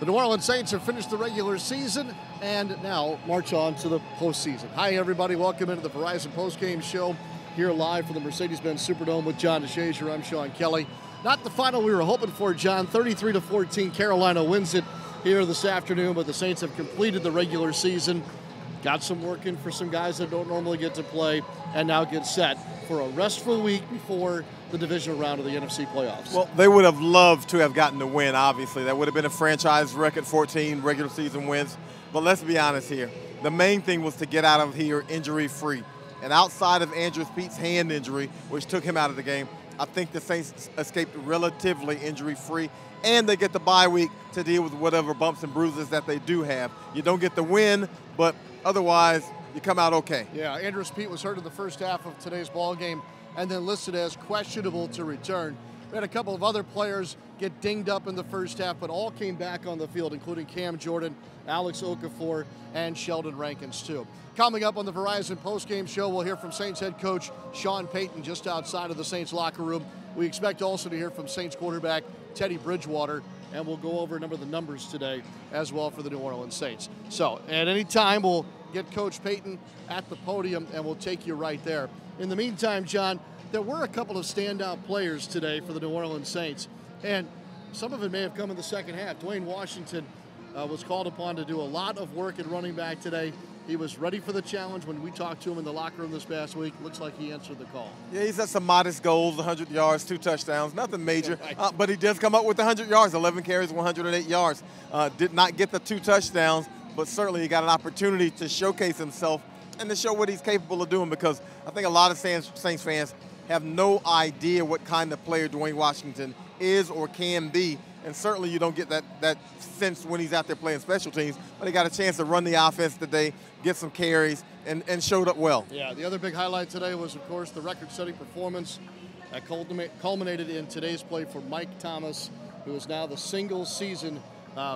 The New Orleans Saints have finished the regular season and now march on to the postseason. Hi, everybody. Welcome into the Verizon Postgame Show here live from the Mercedes-Benz Superdome with John DeShazier. I'm Sean Kelly. Not the final we were hoping for, John. 33-14, Carolina wins it here this afternoon, but the Saints have completed the regular season, got some work in for some guys that don't normally get to play, and now get set for a restful week before the divisional round of the NFC playoffs. Well, they would have loved to have gotten the win, obviously. That would have been a franchise record, 14 regular season wins. But let's be honest here. The main thing was to get out of here injury-free. And outside of Andrew Pete's hand injury, which took him out of the game, I think the Saints escaped relatively injury-free. And they get the bye week to deal with whatever bumps and bruises that they do have. You don't get the win, but otherwise, you come out okay. Yeah, Andrew Pete was hurt in the first half of today's ball game and then listed as questionable to return. We had a couple of other players get dinged up in the first half, but all came back on the field, including Cam Jordan, Alex Okafor, and Sheldon Rankins, too. Coming up on the Verizon postgame show, we'll hear from Saints head coach Sean Payton just outside of the Saints locker room. We expect also to hear from Saints quarterback Teddy Bridgewater, and we'll go over a number of the numbers today as well for the New Orleans Saints. So at any time, we'll get Coach Payton at the podium, and we'll take you right there. In the meantime, John, there were a couple of standout players today for the New Orleans Saints, and some of it may have come in the second half. Dwayne Washington was called upon to do a lot of work at running back today. He was ready for the challenge when we talked to him in the locker room this past week. Looks like he answered the call. Yeah, he's had some modest goals, 100 yards, 2 touchdowns, nothing major. But he does come up with 100 yards, 11 carries, 108 yards. Did not get the 2 touchdowns, but certainly he got an opportunity to showcase himself and to show what he's capable of doing, because I think a lot of Saints fans have no idea what kind of player Dwayne Washington is or can be. And certainly you don't get that sense when he's out there playing special teams. But he got a chance to run the offense today, get some carries, and showed up well. Yeah, the other big highlight today was, of course, the record-setting performance that culminated in today's play for Mike Thomas, who is now the single-season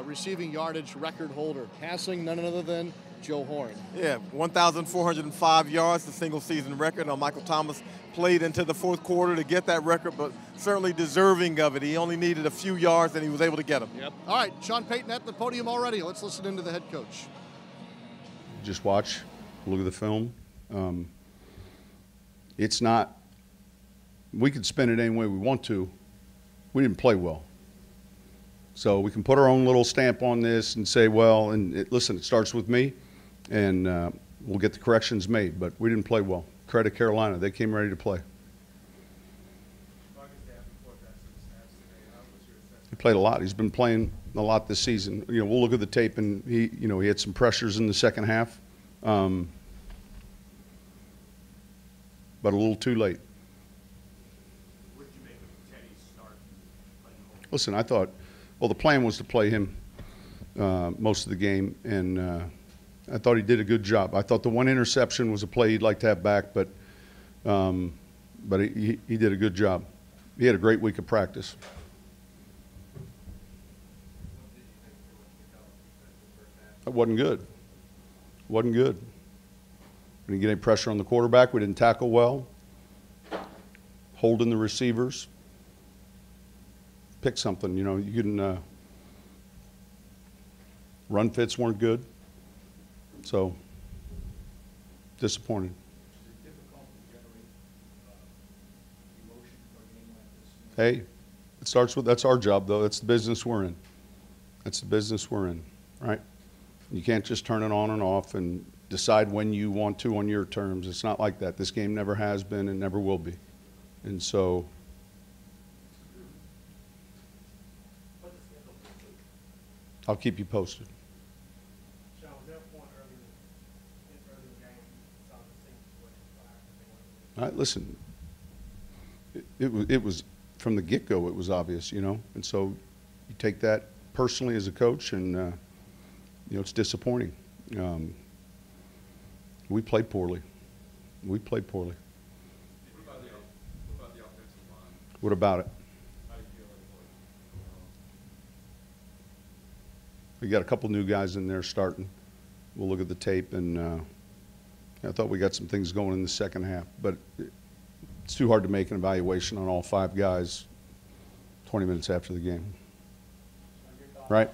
receiving yardage record holder, passing none other than Joe Horn. Yeah, 1,405 yards, the single-season record. Now, Michael Thomas played into the fourth quarter to get that record, but certainly deserving of it. He only needed a few yards, and he was able to get them. Yep. All right, Sean Payton at the podium already. Let's listen into the head coach. Just watch, look at the film. It's not, we can spin it any way we want to. We didn't play well. So we can put our own little stamp on this and say, well, listen, it starts with me, and we'll get the corrections made. But we didn't play well. Credit Carolina. They came ready to play. He played a lot. He's been playing a lot this season. You know, we'll look at the tape, and he had some pressures in the second half, but a little too late. What did you make of Teddy's start? Listen, I thought, well, the plan was to play him most of the game, and I thought he did a good job. I thought the one interception was a play he'd like to have back, but he did a good job. He had a great week of practice. It wasn't good. Wasn't good. We didn't get any pressure on the quarterback. We didn't tackle well. Holding the receivers. Pick something, you know. You can run fits weren't good. So disappointed. Is it difficult to generate emotion for a game like this? Hey, it starts with, that's our job, though. That's the business we're in. That's the business we're in, right? You can't just turn it on and off and decide when you want to on your terms. It's not like that. This game never has been and never will be. And so I'll keep you posted. Sean, was there a point early in the game you saw the Saints were inspired? All right, listen, it was from the get-go, it was obvious, you know. And so you take that personally as a coach, and you know, it's disappointing. We played poorly. We played poorly. What about the offensive line? What about it? How do you feel like We got a couple new guys in there starting. We'll look at the tape, and I thought we got some things going in the second half, but it's too hard to make an evaluation on all 5 guys 20 minutes after the game. Right?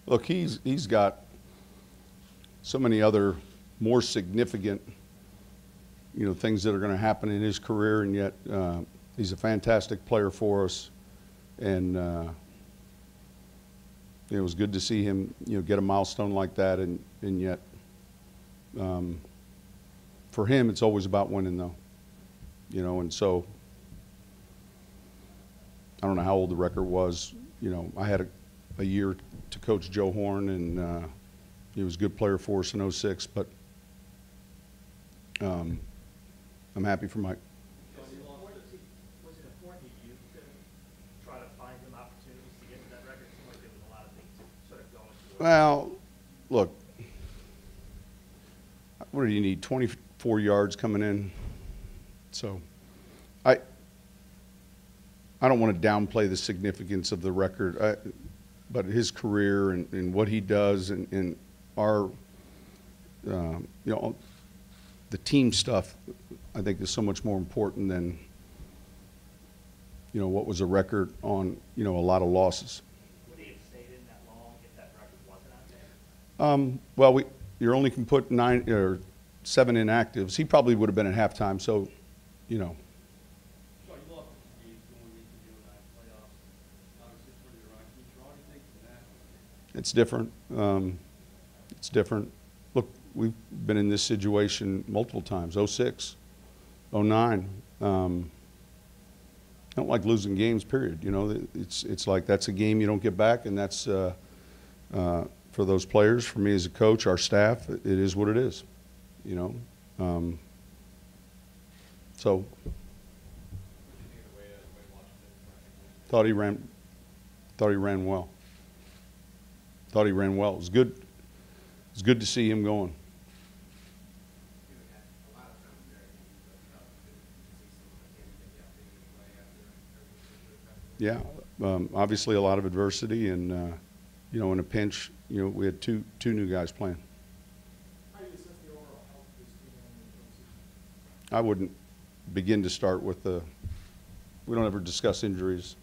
Look, he's got so many other more significant, things that are going to happen in his career, and yet he's a fantastic player for us. And it was good to see him, get a milestone like that, and yet for him, it's always about winning, though. And so I don't know how old the record was. I had a year to coach Joe Horn, and he was a good player for us in '06, but I'm happy for Mike. Was it important to you to try to find him opportunities to get to that record? It seemed like there was a lot of things sort of going towards. Well, look, what do you need? 24 yards coming in. So I don't want to downplay the significance of the record, but his career and what he does and our, the team stuff, I think is so much more important than, what was a record on, a lot of losses. Would he have stayed in that long if that record wasn't out there? Well, you only can put 9 or 7 inactives. He probably would have been at halftime, so, So you lost the games going into the playoffs. Obviously, for the Iraq, can you draw anything from that? It's different. It's different. Look, we've been in this situation multiple times. '06, '09. I don't like losing games, period. It's like that's a game you don't get back, and that's for those players, for me as a coach, our staff, it is what it is. So thought he ran well. Thought he ran well. It was good. It was good to see him going. Yeah, obviously a lot of adversity, and in a pinch, we had two new guys playing. How do you assess the overall health of this team in the postseason? I wouldn't begin to start with we don't ever discuss injuries,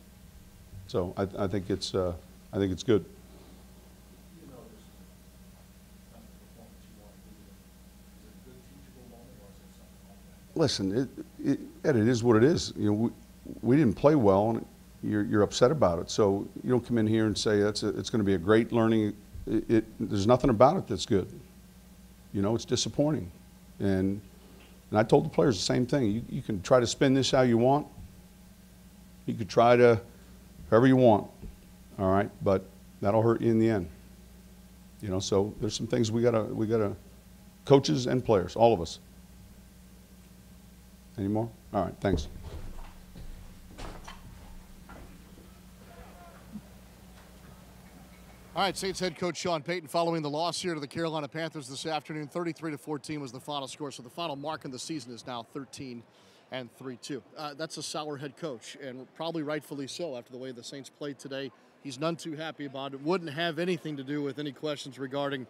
so I think it's good. Even though there's underperformance you want to do, is it a good teachable moment, or is it something like that? Listen, Ed, it is what it is. We didn't play well, and you're upset about it. So you don't come in here and say it's going to be a great learning. There's nothing about it that's good. It's disappointing, and I told the players the same thing. You can try to spin this how you want. You could try to however you want, all right, but that'll hurt you in the end. So there's some things we gotta coaches and players, all of us. Any more? All right, thanks. All right, Saints head coach Sean Payton following the loss here to the Carolina Panthers this afternoon. 33-14 was the final score, so the final mark in the season is now 13-3-2. That's a sour head coach, and probably rightfully so after the way the Saints played today. He's none too happy about it. Wouldn't have anything to do with any questions regarding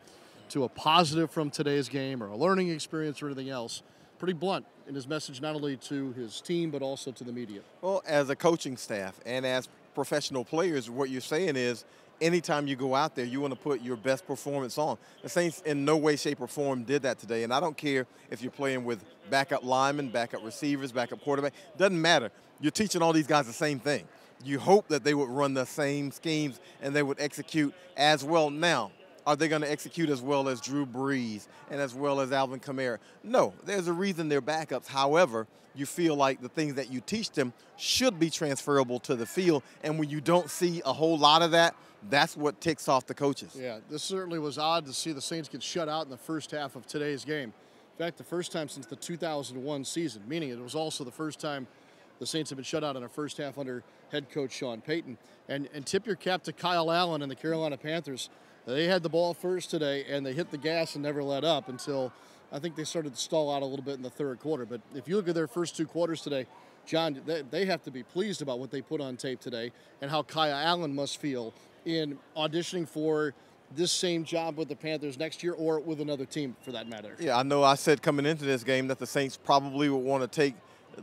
to a positive from today's game or a learning experience or anything else. Pretty blunt in his message, not only to his team but also to the media. Well, as a coaching staff and as professional players, what you're saying is anytime you go out there, you want to put your best performance on. The Saints in no way, shape, or form did that today, and I don't care if you're playing with backup linemen, backup receivers, backup quarterback. Doesn't matter. You're teaching all these guys the same thing. You hope that they would run the same schemes and they would execute as well. Now, are they going to execute as well as Drew Brees and as well as Alvin Kamara? No, there's a reason they're backups. However, you feel like the things that you teach them should be transferable to the field, and when you don't see a whole lot of that, that's what ticks off the coaches. Yeah, this certainly was odd to see the Saints get shut out in the first half of today's game. In fact, the first time since the 2001 season, meaning it was also the first time the Saints have been shut out in a first half under head coach Sean Payton. And tip your cap to Kyle Allen and the Carolina Panthers. They had the ball first today, and they hit the gas and never let up until I think they started to stall out a little bit in the third quarter. But if you look at their first two quarters today, John, they have to be pleased about what they put on tape today and how Kyle Allen must feel in auditioning for this same job with the Panthers next year or with another team for that matter. Yeah, I know I said coming into this game that the Saints probably would want to take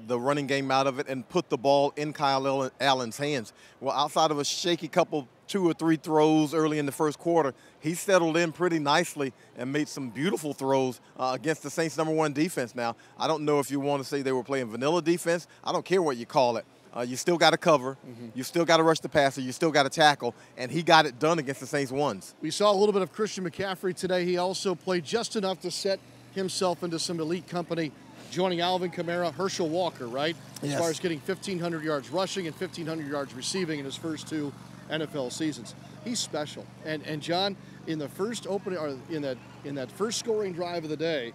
the running game out of it and put the ball in Kyle Allen's hands. Well, outside of a shaky couple 2 or 3 throws early in the first quarter. He settled in pretty nicely and made some beautiful throws against the Saints' #1 defense. Now, I don't know if you want to say they were playing vanilla defense. I don't care what you call it. You still got to cover. You still got to rush the passer. You still got to tackle. And he got it done against the Saints ones. We saw a little bit of Christian McCaffrey today. He also played just enough to set himself into some elite company, joining Alvin Kamara, Herschel Walker, right? As far as getting 1,500 yards rushing and 1,500 yards receiving in his first 2 NFL seasons. He's special. And John, in the first opening, or in that first scoring drive of the day,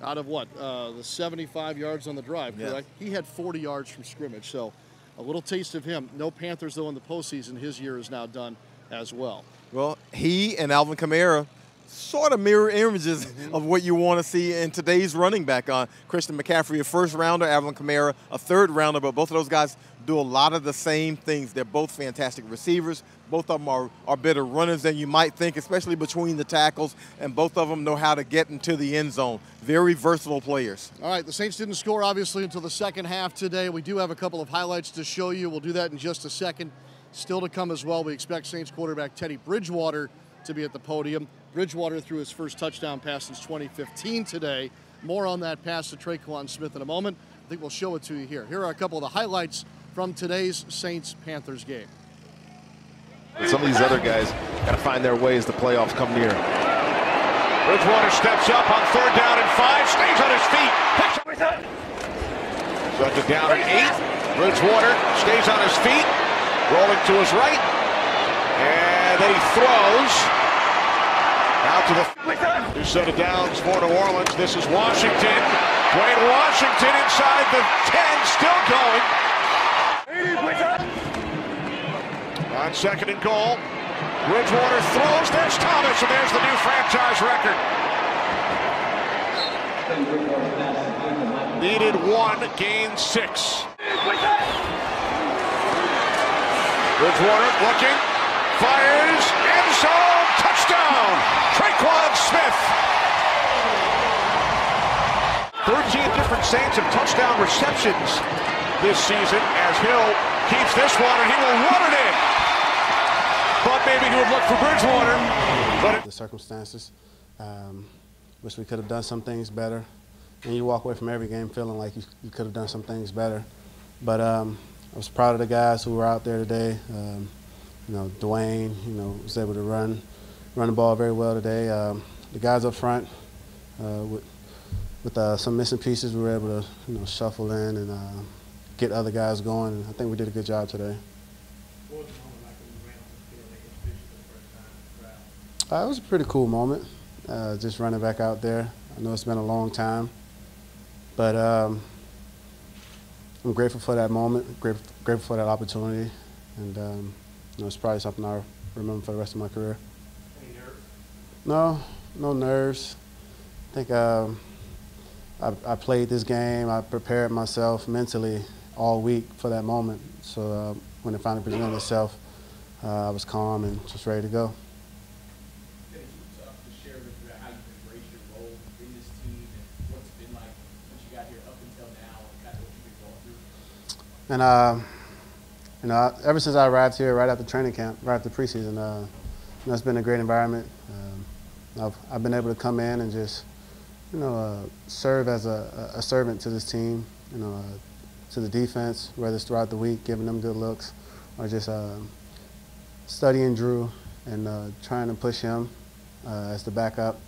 out of what, the 75 yards on the drive, correct? He had 40 yards from scrimmage. So a little taste of him. No Panthers, though, in the postseason. His year is now done as well. Well, he and Alvin Kamara sort of mirror images of what you want to see in today's running back. Christian McCaffrey, a first-rounder, Alvin Kamara, a third-rounder, but both of those guys do a lot of the same things. They're both fantastic receivers. Both of them are better runners than you might think, especially between the tackles, and both of them know how to get into the end zone. Very versatile players. All right, the Saints didn't score, obviously, until the second half today. We do have a couple of highlights to show you. We'll do that in just a second. Still to come as well, we expect Saints quarterback Teddy Bridgewater to be at the podium. Bridgewater threw his first touchdown pass since 2015 today. More on that pass to Traquan Smith in a moment. I think we'll show it to you here. Here are a couple of the highlights from today's Saints-Panthers game. Some of these other guys got to find their way as the playoffs come near. Bridgewater steps up on 3rd down and 5, stays on his feet. Sends it down at 8. Bridgewater stays on his feet, rolling to his right, and then he throws out to the 2 set of downs for New Orleans. This is Washington. Dwayne Washington inside the 10, still going. On 2nd and goal, Bridgewater throws. There's Thomas, and there's the new franchise record. Needed 1, gained 6. Bridgewater looking, fires, end zone, touchdown, Traquan Smith. 13 different Saints have touchdown receptions this season as Hill keeps this one, and he will run it in. Thought maybe he would look for Bridgewater. But the circumstances, wish we could have done some things better. And you walk away from every game feeling like you could have done some things better. But I was proud of the guys who were out there today. You know, Dwayne, was able to run the ball very well today. The guys up front, with some missing pieces, we were able to, shuffle in and get other guys going. And I think we did a good job today. What was the moment like when you ran on the field and introduced you for the first time to the crowd? It was a pretty cool moment, just running back out there. I know it's been a long time, but I'm grateful for that moment, grateful for that opportunity, and it's probably something I'll remember for the rest of my career. Any nerves? No nerves. I think I played this game. I prepared myself mentally all week for that moment. So when it finally presented itself, I was calm and just ready to go. It's tough to share with you how you've embraced your role in this team and what's it been like since you got here up until now and kind of what you've been going through? And ever since I arrived here, right after training camp, right after preseason, it's been a great environment. I've been able to come in and just, serve as a servant to this team, to the defense, whether it's throughout the week, giving them good looks, or just studying Drew and trying to push him as the backup.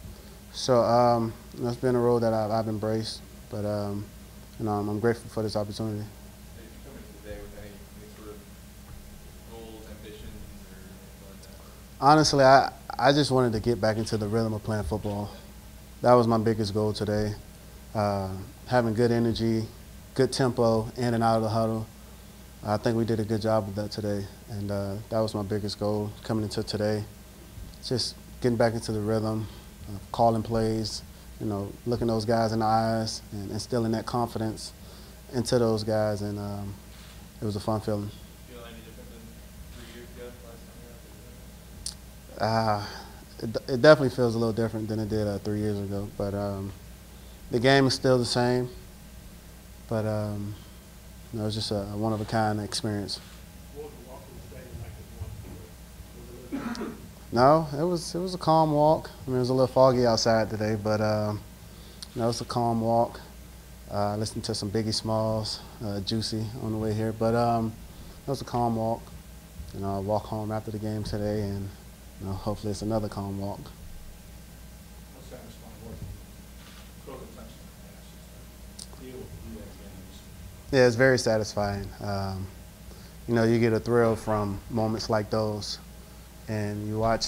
So it's been a role that I've embraced, but I'm grateful for this opportunity. Did you come into the day with any sort of goals, ambitions, or anything like that? Honestly, I just wanted to get back into the rhythm of playing football. That was my biggest goal today. Having good energy, good tempo in and out of the huddle. I think we did a good job of that today, and that was my biggest goal coming into today. Just getting back into the rhythm, calling plays, looking those guys in the eyes and instilling that confidence into those guys, and it was a fun feeling. Do you feel any different than 3 years ago, last time you were out there? It definitely feels a little different than it did 3 years ago, but the game is still the same. But it was just a one-of-a-kind experience. What was the walk to the stadium like this one? Was it a No, it was a calm walk. I mean, it was a little foggy outside today, but no, it was a calm walk. Listened to some Biggie Smalls, Juicy on the way here, but it was a calm walk. You know, I walk home after the game today, and you know, hopefully it's another calm walk. How satisfying was it? Throw the touchdown passes, deal with the U.S. games. Yeah, it's very satisfying. You know, you get a thrill from moments like those, and you watch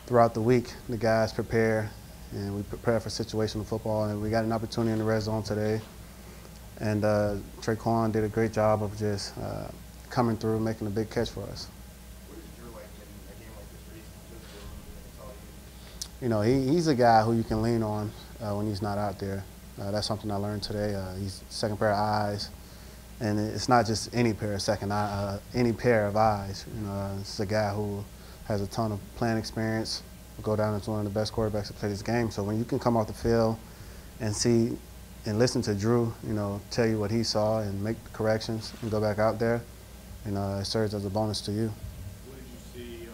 throughout the week the guys prepare, and we prepare for situational football, and we got an opportunity in the red zone today, and Traquan did a great job of just coming through, making a big catch for us. What is Drew like in a game like this where he's just it's all you? You know, he's a guy who you can lean on when he's not out there. That's something I learned today. He's second pair of eyes, and it's not just any pair of any pair of eyes. You know, it's a guy who has a ton of playing experience, will go down as one of the best quarterbacks to play this game. So when you can come off the field and see and listen to Drew, you know, tell you what he saw and make corrections and go back out there, you know, it serves as a bonus to you. What did you see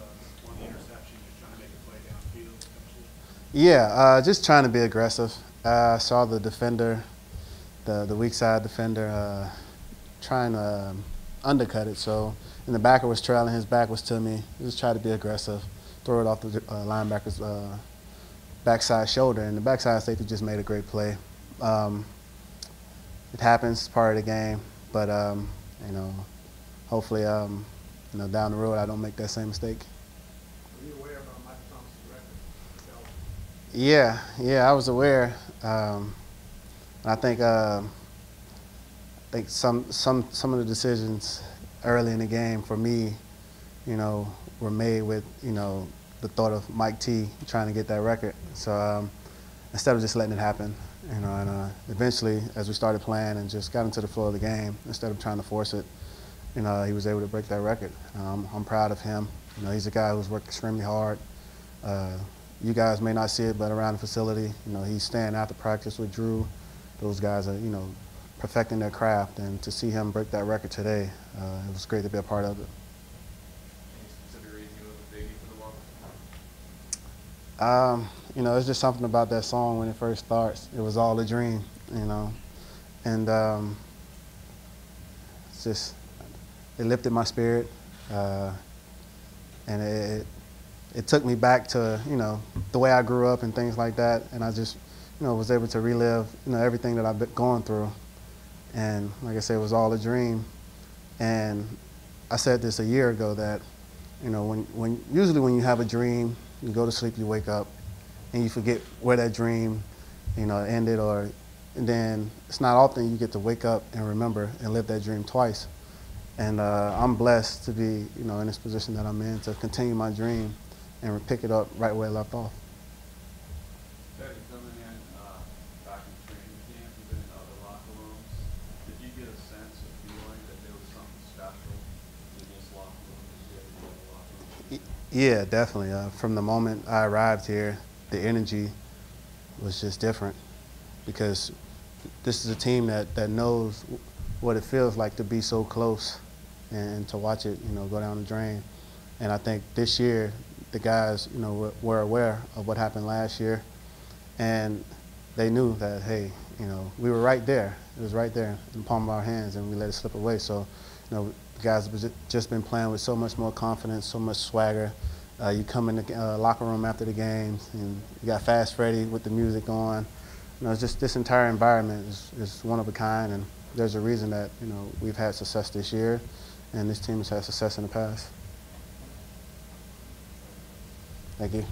on the interception, just trying to make a play downfield, essentially? Yeah, just trying to be aggressive. I saw the defender, the weak side defender, trying to undercut it. So, and the backer was trailing, his back was to me. Just try to be aggressive, throw it off the linebacker's backside shoulder, and the backside safety just made a great play. It happens, it's part of the game, but you know, hopefully, you know, down the road I don't make that same mistake. Were you aware of Michael Thomas's record? Yeah, I was aware. And I think some of the decisions early in the game for me, you know, were made with, you know, the thought of Mike T trying to get that record. So instead of just letting it happen, you know, and eventually as we started playing and just got into the flow of the game, instead of trying to force it, you know, he was able to break that record. I'm proud of him. You know, he's a guy who's worked extremely hard. You guys may not see it, but around the facility, you know, he's staying after practice with Drew. Those guys are, you know, perfecting their craft, and to see him break that record today, it was great to be a part of it. Any specific reason you were Biggie for the walk? You know, it's just something about that song when it first starts. It was all a dream, you know, and it's just, it lifted my spirit, and it took me back to, you know, the way I grew up and things like that, and I just, you know, was able to relive, you know, everything that I've been going through. And like I said, it was all a dream. And I said this a year ago that, you know, usually when you have a dream, you go to sleep, you wake up, and you forget where that dream, you know, ended, and then it's not often you get to wake up and remember and live that dream twice. And I'm blessed to be, you know, in this position that I'm in, to continue my dream and pick it up right where it left off. Teddy, coming in back in training camp, even in other locker rooms, did you get a sense of feeling that there was something special in this locker room compared to the other locker rooms? Yeah, definitely. From the moment I arrived here, the energy was just different, because this is a team that knows what it feels like to be so close and to watch it, you know, go down the drain. And I think this year, the guys, you know, were aware of what happened last year, and they knew that, hey, you know, we were right there. It was right there in the palm of our hands, and we let it slip away. So, you know, the guys have just been playing with so much more confidence, so much swagger. You come in the locker room after the games, and you got Fast Freddy with the music on. You know, it's just this entire environment is one of a kind, and there's a reason that, you know, we've had success this year, and this team has had success in the past. Thank you.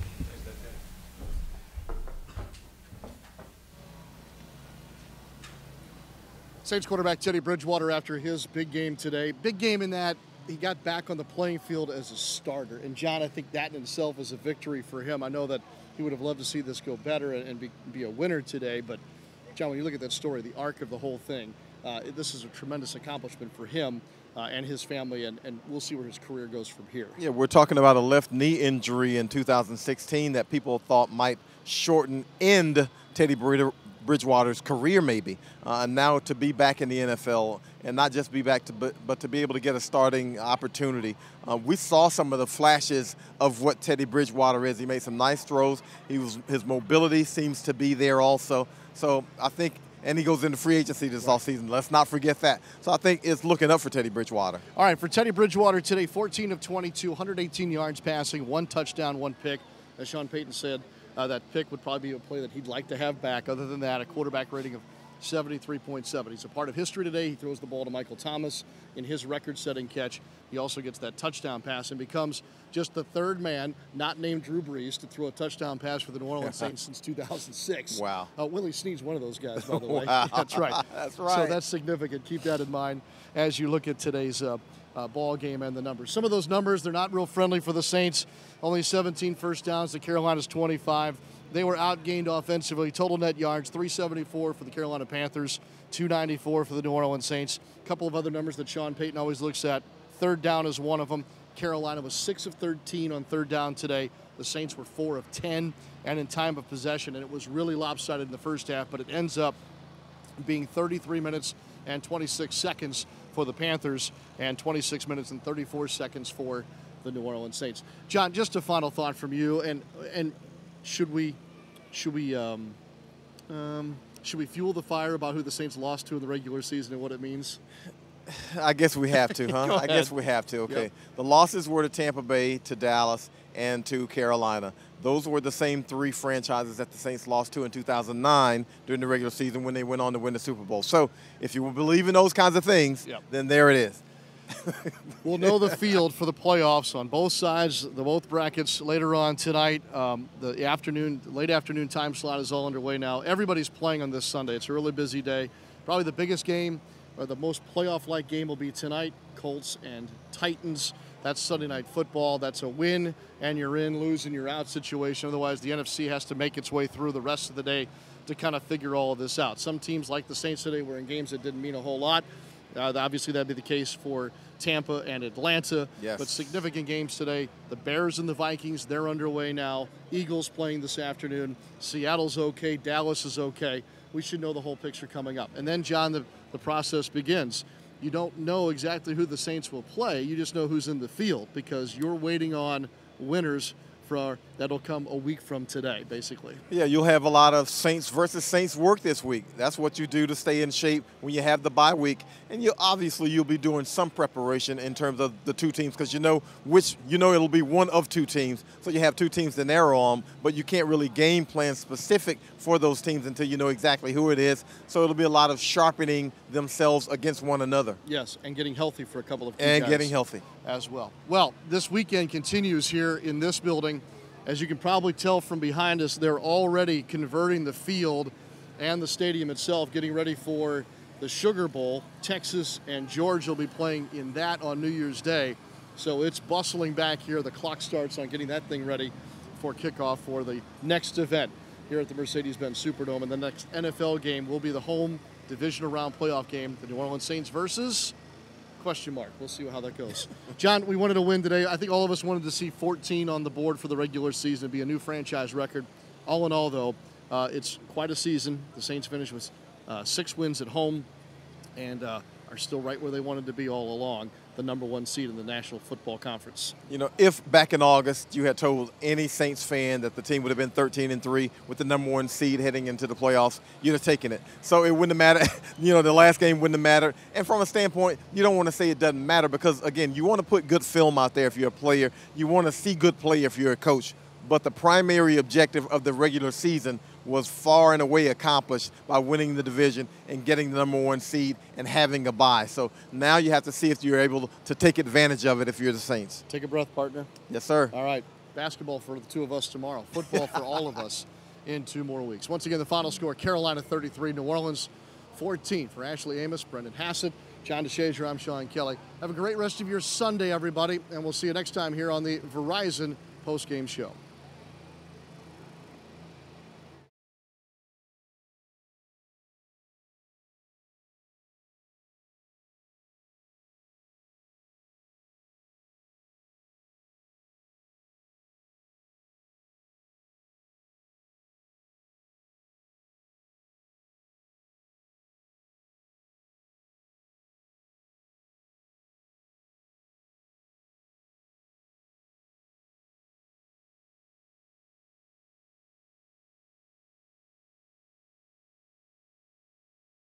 Saints quarterback Teddy Bridgewater after his big game today. Big game in that he got back on the playing field as a starter. And, John, I think that in itself is a victory for him. I know that he would have loved to see this go better and be a winner today. But, John, when you look at that story, the arc of the whole thing, this is a tremendous accomplishment for him and his family, and we'll see where his career goes from here. Yeah, we're talking about a left knee injury in 2016 that people thought might end Teddy Bridgewater's career maybe. Now to be back in the NFL and not just be back, but to be able to get a starting opportunity. We saw some of the flashes of what Teddy Bridgewater is. He made some nice throws. His mobility seems to be there also. So I think, and he goes into free agency this offseason. Let's not forget that. So I think it's looking up for Teddy Bridgewater. All right, for Teddy Bridgewater today, 14 of 22, 118 yards passing, 1 touchdown, 1 pick. As Sean Payton said, that pick would probably be a play that he'd like to have back. Other than that, a quarterback rating of 73.7. He's a part of history today. He throws the ball to Michael Thomas in his record-setting catch. He also gets that touchdown pass and becomes just the third man, not named Drew Brees, to throw a touchdown pass for the New Orleans Saints since 2006. Wow. Willie Snead's one of those guys, by the way. Wow. That's right. That's right. So that's significant. Keep that in mind as you look at today's ball game and the numbers. Some of those numbers, they're not real friendly for the Saints. Only 17 first downs to Carolina's 25. They were outgained offensively. Total net yards, 374 for the Carolina Panthers, 294 for the New Orleans Saints. A couple of other numbers that Sean Payton always looks at. Third down is one of them. Carolina was 6 of 13 on third down today. The Saints were 4 of 10. And in time of possession, and it was really lopsided in the first half, but it ends up being 33 minutes and 26 seconds for the Panthers and 26 minutes and 34 seconds for the New Orleans Saints. John, just a final thought from you, and should we fuel the fire about who the Saints lost to in the regular season and what it means? I guess we have to, huh? I guess we have to, okay. Yep. The losses were to Tampa Bay, to Dallas, and to Carolina. Those were the same 3 franchises that the Saints lost to in 2009 during the regular season when they went on to win the Super Bowl. So if you believe in those kinds of things, then there it is. We'll know the field for the playoffs on both sides, both brackets later on tonight. The late afternoon time slot is all underway now. Everybody's playing on this Sunday. It's a really busy day. Probably the biggest game, or the most playoff-like game, will be tonight. Colts and Titans. That's Sunday Night Football. That's a win, and you're in. Lose, and you're out situation. Otherwise, the NFC has to make its way through the rest of the day to kind of figure all of this out. Some teams, like the Saints today, were in games that didn't mean a whole lot. Obviously, that'd be the case for Tampa and Atlanta. Yes. But significant games today. The Bears and the Vikings, they're underway now. Eagles playing this afternoon. Seattle's okay. Dallas is okay. We should know the whole picture coming up. And then, John, the process begins. You don't know exactly who the Saints will play. You just know who's in the field because you're waiting on winners that'll come a week from today, basically. Yeah, you'll have a lot of Saints versus Saints work this week. That's what you do to stay in shape when you have the bye week. And you'll be doing some preparation in terms of the 2 teams because you know it'll be one of 2 teams. So you have 2 teams to narrow on, but you can't really game plan specific for those teams until you know exactly who it is. So it'll be a lot of sharpening themselves against one another. Yes, and getting healthy for a couple of key guys. And getting healthy. As well. Well, this weekend continues here in this building. As you can probably tell from behind us, they're already converting the field and the stadium itself, getting ready for the Sugar Bowl. Texas and Georgia will be playing in that on New Year's Day. So it's bustling back here. The clock starts on getting that thing ready for kickoff for the next event here at the Mercedes-Benz Superdome. And the next NFL game will be the home divisional round playoff game, the New Orleans Saints versus... ? We'll see how that goes. John, we wanted to win today. I think all of us wanted to see 14 on the board for the regular season. It'd be a new franchise record. All in all, though, it's quite a season. The Saints finished with 6 wins at home and are still right where they wanted to be all along, the #1 seed in the National Football Conference. You know, if back in August you had told any Saints fan that the team would have been 13-3 with the #1 seed heading into the playoffs, you'd have taken it. So it wouldn't have mattered. The last game wouldn't have mattered. And from a standpoint, you don't want to say it doesn't matter because, again, you want to put good film out there if you're a player. You want to see good play if you're a coach. But the primary objective of the regular season was far and away accomplished by winning the division and getting the #1 seed and having a bye. So now you have to see if you're able to take advantage of it if you're the Saints. Take a breath, partner. Yes, sir. All right. Basketball for the 2 of us tomorrow. Football for all of us in 2 more weeks. Once again, the final score, Carolina 33, New Orleans 14. For Ashley Amos, Brendan Hassett, John DeShazier, I'm Sean Kelly. Have a great rest of your Sunday, everybody, and we'll see you next time here on the Verizon Postgame Show.